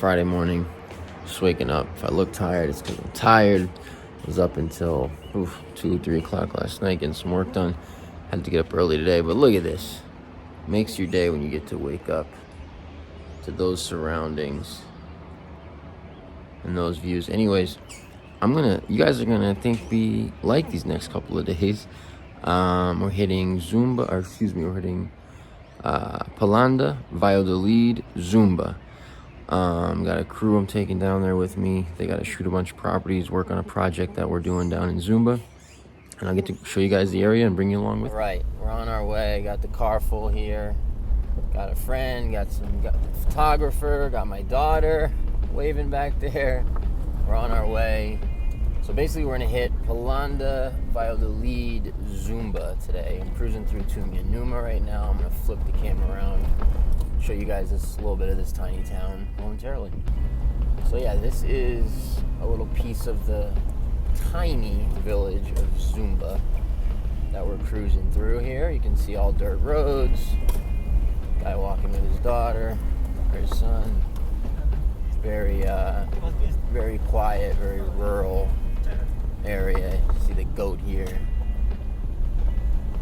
Friday morning, just waking up. If I look tired, it's because I'm tired. I was up until 2, 3 o'clock last night getting some work done. Had to get up early today, but look at this. Makes your day when you get to wake up to those surroundings and those views. Anyways, you guys are gonna think we like these next couple of days. We're hitting Palanda, Valladolid, Zumba. Got a crew I'm taking down there with me. They got to shoot a bunch of properties, work on a project that we're doing down in Zumba. And I'll get to show you guys the area and bring you along with me. Right, we're on our way. Got the car full here. Got a friend, got the photographer, got my daughter waving back there. We're on our way. So basically we're gonna hit Palanda, Valladolid, Zumba today. I'm cruising through Tumianuma right now. I'm gonna flip the camera around, show you guys a little bit of this tiny town momentarily. So yeah, this is a little piece of the tiny village of Zumba that we're cruising through here. You can see all dirt roads, guy walking with his daughter, or his son. Very quiet, very rural area. You see the goat here.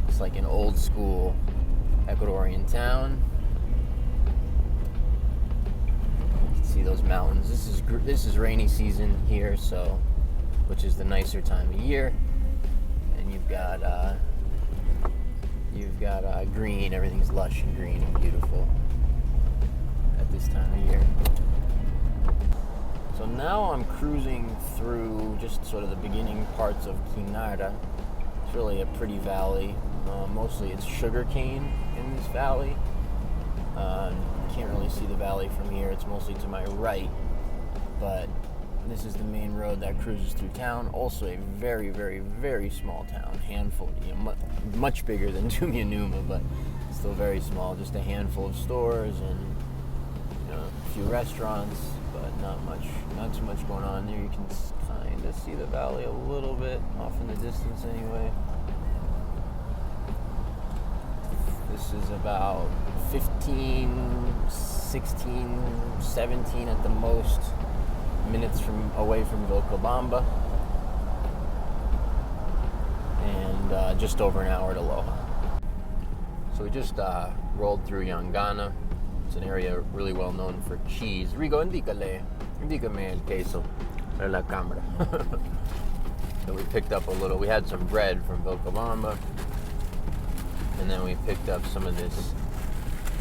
It's like an old school Ecuadorian town. You can see those mountains. This is rainy season here, so which is the nicer time of year. And you've got green. Everything's lush and green and beautiful at this time of year. So now I'm cruising through just sort of the beginning parts of Quinara. It's really a pretty valley. Mostly it's sugarcane in this valley. You can't really see the valley from here. It's mostly to my right. But this is the main road that cruises through town. Also a very, very, very small town. Handful, much bigger than Tumianuma, but still very small. Just a handful of stores and a few restaurants, but not too much going on there. You can kind of see the valley a little bit off in the distance anyway. This is about 15, 16, 17 at the most minutes away from Vilcabamba, and just over an hour to Loja. So we just rolled through Yangana. It's an area really well known for cheese. Rigo, indícame el queso para la cámara. So we picked up we had some bread from Vilcabamba, and then we picked up some of this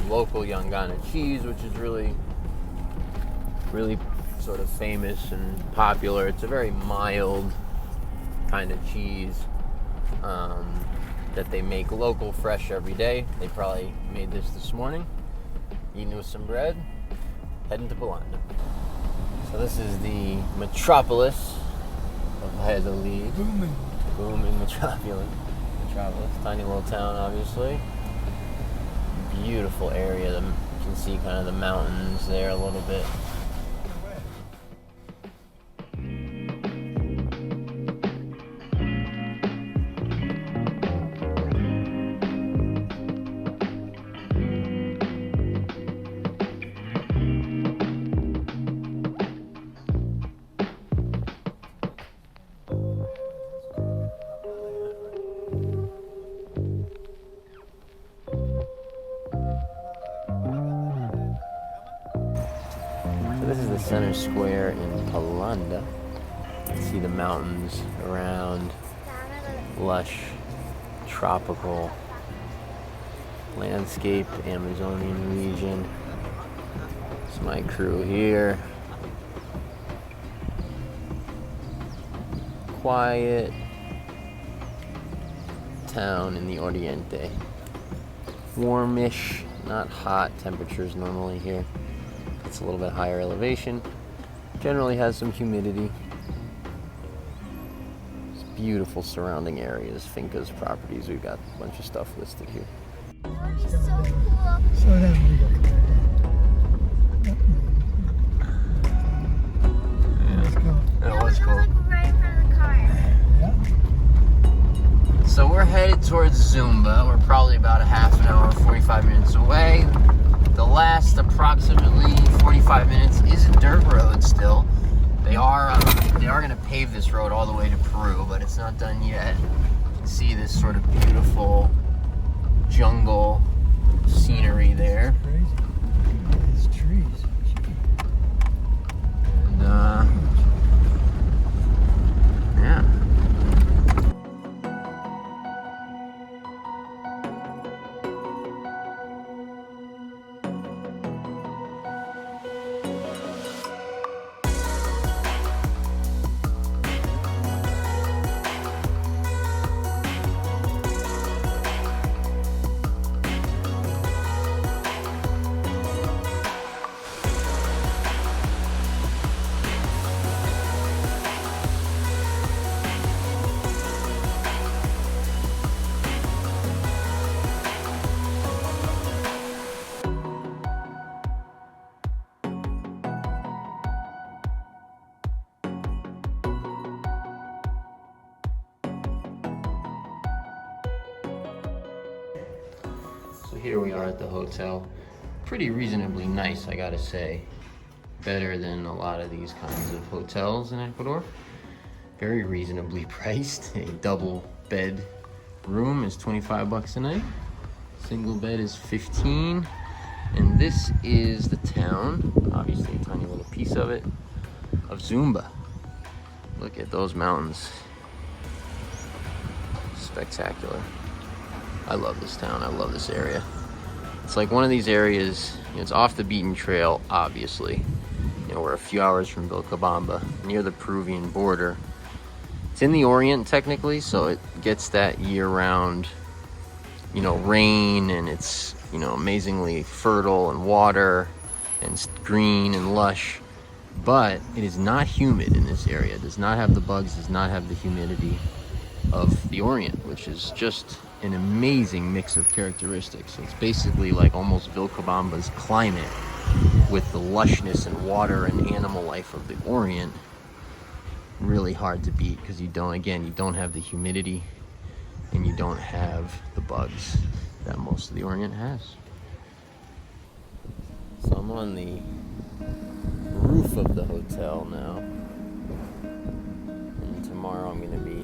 local Yangana cheese, which is really, really sort of famous and popular. It's a very mild kind of cheese that they make local, fresh every day. They probably made this morning. Eating with some bread, heading to Palanda. So this is the metropolis of Valladolid. Booming metropolis. Tiny little town, obviously. Beautiful area. You can see kind of the mountains there a little bit. This is the center square in Palanda. You can see the mountains around, lush, tropical landscape, Amazonian region. It's my crew here. Quiet town in the Oriente. Warmish, not hot temperatures normally here. It's a little bit higher elevation. Generally has some humidity. It's beautiful surrounding areas, fincas, properties. We've got a bunch of stuff listed here. So cool. Slow down. Let's go. That was cool. Look right in front of the car. Yeah. So we're headed towards Zumba. We're probably about a half an hour, 45 minutes away. The last approximately 45 minutes is a dirt road still. They are going to pave this road all the way to Peru, but it's not done yet. You can see this sort of beautiful jungle scenery there. Crazy. These trees. And yeah. So here we are at the hotel. Pretty reasonably nice, I gotta say. Better than a lot of these kinds of hotels in Ecuador. Very reasonably priced. A double bed room is 25 bucks a night. Single bed is 15. And this is the town, obviously a tiny little piece of it, of Zumba. Look at those mountains. Spectacular. I love this town, I love this area. It's like one of these areas, you know, it's off the beaten trail, obviously. You know, we're a few hours from Vilcabamba, near the Peruvian border. It's in the Orient technically, so it gets that year-round, you know, rain, and it's, you know, amazingly fertile and water and green and lush. But it is not humid in this area. It does not have the bugs, does not have the humidity of the Orient, which is just an amazing mix of characteristics. It's basically like almost Vilcabamba's climate with the lushness and water and animal life of the Orient. Really hard to beat because you don't have the humidity and you don't have the bugs that most of the Orient has. So I'm on the roof of the hotel now, and tomorrow I'm going to be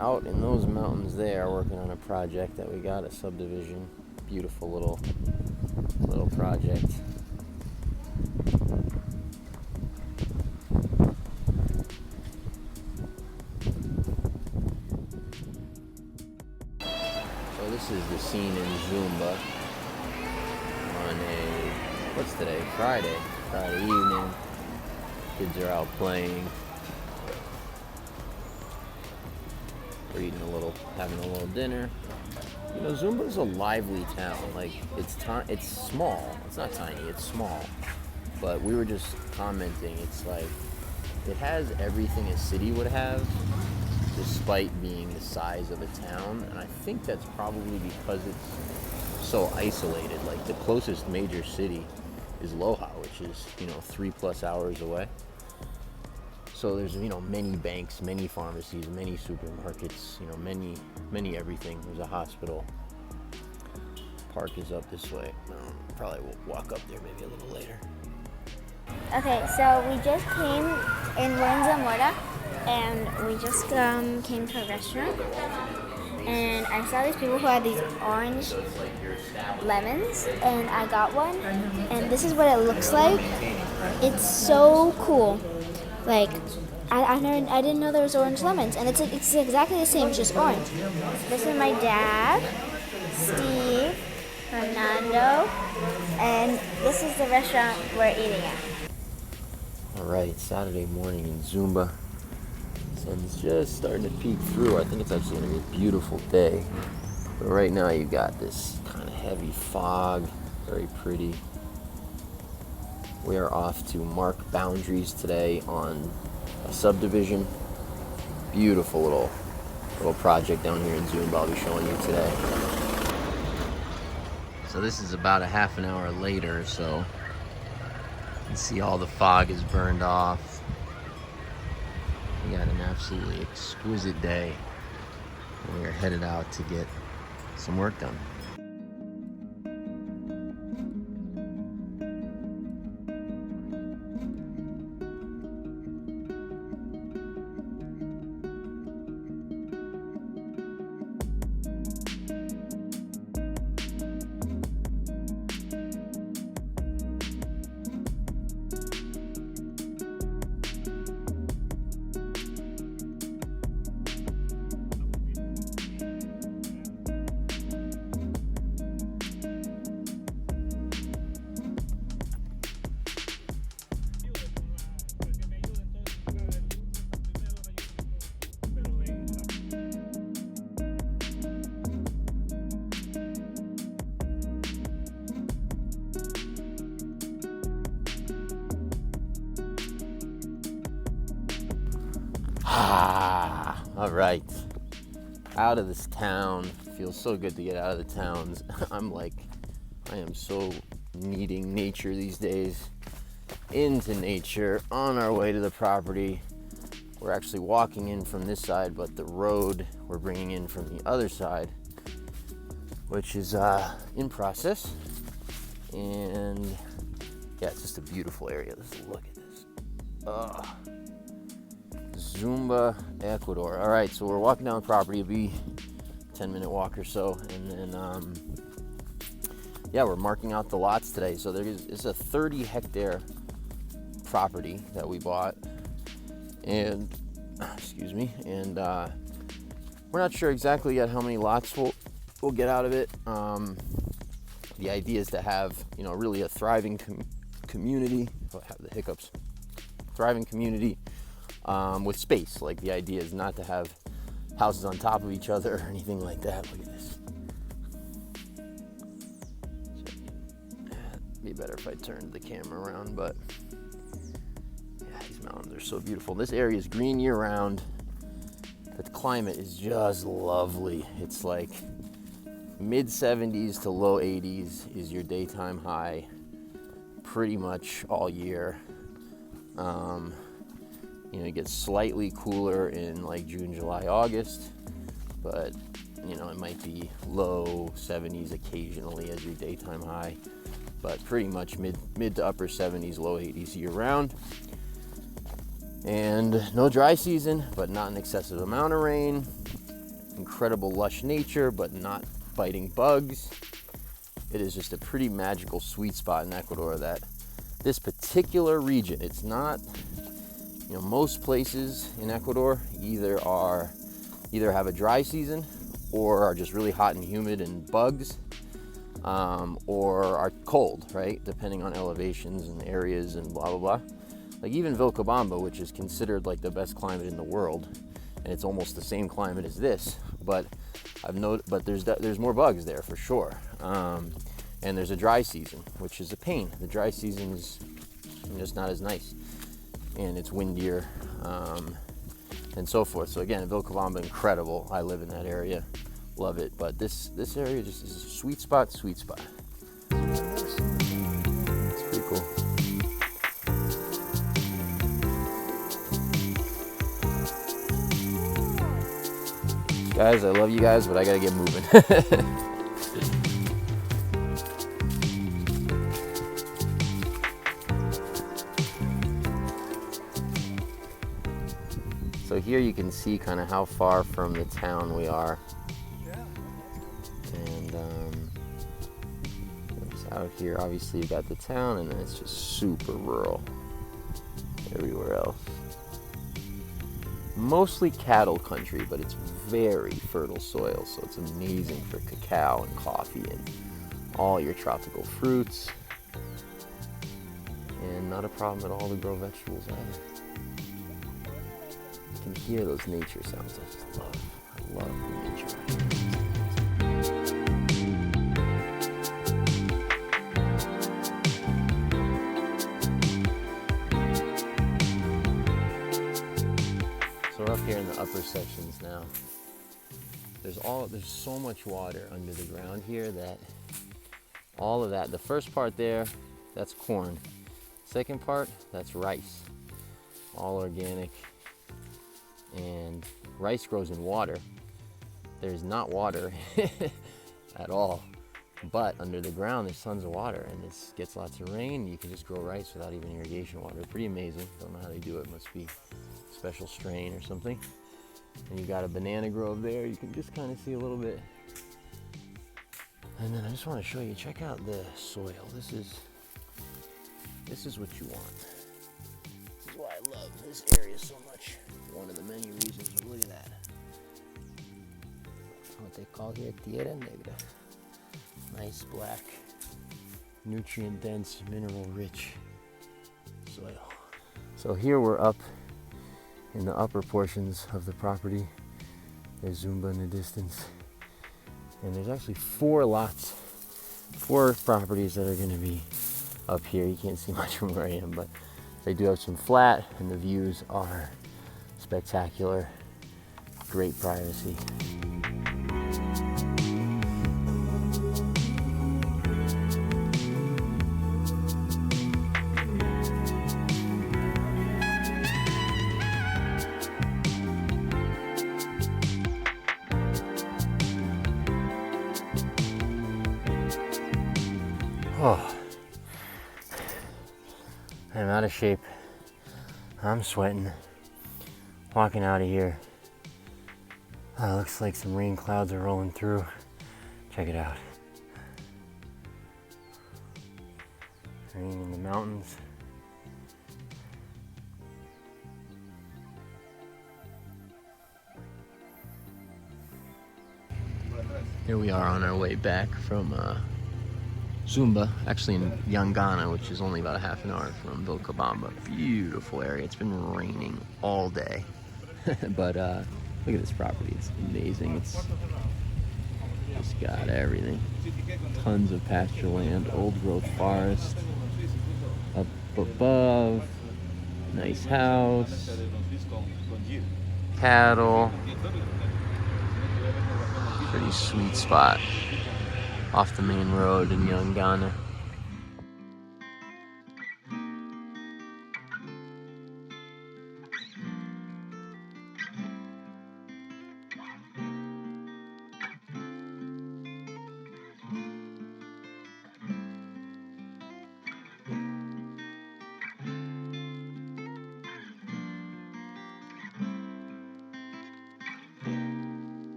out in those mountains there working on a project that we got, a subdivision. Beautiful little project. So this is the scene in Zumba on what's today? Friday evening. Kids are out playing. We're eating having a little dinner. You know, Zumba's a lively town. Like, it's small. It's not tiny, it's small. But we were just commenting, it's like, it has everything a city would have, despite being the size of a town. And I think that's probably because it's so isolated. Like, the closest major city is Loja, which is, you know, 3+ hours away. So there's, you know, many banks, many pharmacies, many supermarkets, you know, many everything. There's a hospital. Park is up this way. Probably will walk up there maybe a little later. Okay, so we just came in Zamora, and we just came to a restaurant, and I saw these people who had these orange lemons, and I got one, and this is what it looks like. It's so cool. Like, I didn't know there was orange lemons, and it's exactly the same, just orange. This is my dad, Steve, Fernando, and this is the restaurant we're eating at. All right, Saturday morning in Zumba. Sun's just starting to peek through. I think it's actually going to be a beautiful day. But right now you got this kind of heavy fog, very pretty. We are off to mark boundaries today on a subdivision. Beautiful little project down here in Zumba I'll be showing you today. So this is about a half an hour later, so you can see all the fog is burned off. We got an absolutely exquisite day. We are headed out to get some work done. All right. Out of this town. Feels so good to get out of the towns. I am so needing nature these days. Into nature, on our way to the property. We're actually walking in from this side, but the road we're bringing in from the other side, which is in process. And yeah, it's just a beautiful area. Let's look at this. Zumba, Ecuador. All right, so we're walking down the property. It'll be a 10-minute walk or so, and then yeah, we're marking out the lots today. So it's a 30-hectare property that we bought, and excuse me, and we're not sure exactly yet how many lots we'll get out of it. The idea is to have, really a thriving community. Oh, I have the hiccups. Thriving community with space. Like, the idea is not to have houses on top of each other or anything like that. Look at this. It'd be better if I turned the camera around, but yeah, these mountains are so beautiful. This area is green year-round. The climate is just lovely. It's like mid-70s to low 80s is your daytime high pretty much all year. It gets slightly cooler in like June, July, August, but it might be low 70s occasionally as your daytime high, but pretty much mid to upper 70s, low 80s year round. And no dry season, but not an excessive amount of rain. Incredible lush nature, but not biting bugs. It is just a pretty magical sweet spot in Ecuador. That this particular region, it's not, most places in Ecuador either have a dry season or are just really hot and humid and bugs, or are cold, right? Depending on elevations and areas and blah, blah, blah. Like even Vilcabamba, which is considered like the best climate in the world, and it's almost the same climate as this, but there's more bugs there for sure. And there's a dry season, which is a pain. The dry season is just not as nice, and it's windier, and so forth. So again, Vilcabamba, incredible. I live in that area, love it. But this area just is a sweet spot. It's pretty cool. Guys, I love you guys, but I gotta get moving. So here you can see kind of how far from the town we are. And it's out here, obviously you got the town, and then it's just super rural everywhere else. Mostly cattle country, but it's very fertile soil, so it's amazing for cacao and coffee and all your tropical fruits. And not a problem at all to grow vegetables either. You can hear those nature sounds. I love nature. So we're up here in the upper sections now. There's so much water under the ground here that all of that, the first part there, that's corn. Second part, that's rice. All organic. And rice grows in water. There's not water at all. But under the ground, there's tons of water, and this gets lots of rain. You can just grow rice without even irrigation water. Pretty amazing. Don't know how they do it. Must be a special strain or something. And you got a banana grove there. You can just kind of see a little bit. And then I just want to show you, check out the soil. This is what you want. This is why I love this area so much. One of the many reasons. Look at that. What they call here, tierra negra. Nice black, nutrient dense, mineral rich soil. So here we're up in the upper portions of the property. There's Zumba in the distance. And there's actually 4 properties that are going to be up here. You can't see much from where I am, but they do have some flat, and the views are spectacular, great privacy. Oh, I'm out of shape. I'm sweating. Walking out of here. Oh, looks like some rain clouds are rolling through. Check it out. Rain in the mountains. Here we are on our way back from Zumba, actually in Yangana, which is only about a half an hour from Vilcabamba. Beautiful area. It's been raining all day. But look at this property. It's amazing. It's got everything. Tons of pasture land, old growth forest. Up above, nice house, cattle. Pretty sweet spot off the main road in Yangana.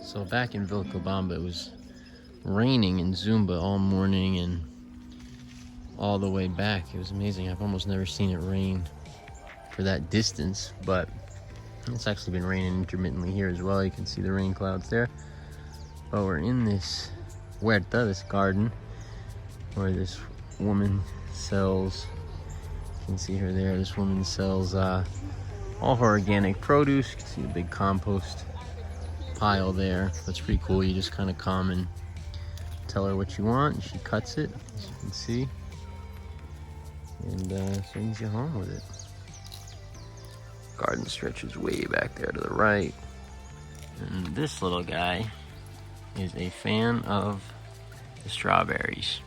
So back in Vilcabamba, it was raining in Zumba all morning and all the way back. It was amazing. I've almost never seen it rain for that distance, but it's actually been raining intermittently here as well. You can see the rain clouds there. But we're in this huerta, this garden, where this woman sells, you can see her there, this woman sells all her organic produce. You can see the big compost pile there. That's pretty cool. You just kind of come and tell her what you want and she cuts it, as you can see, and sends you home with it. Garden stretches way back there to the right, and this little guy is a fan of the strawberries.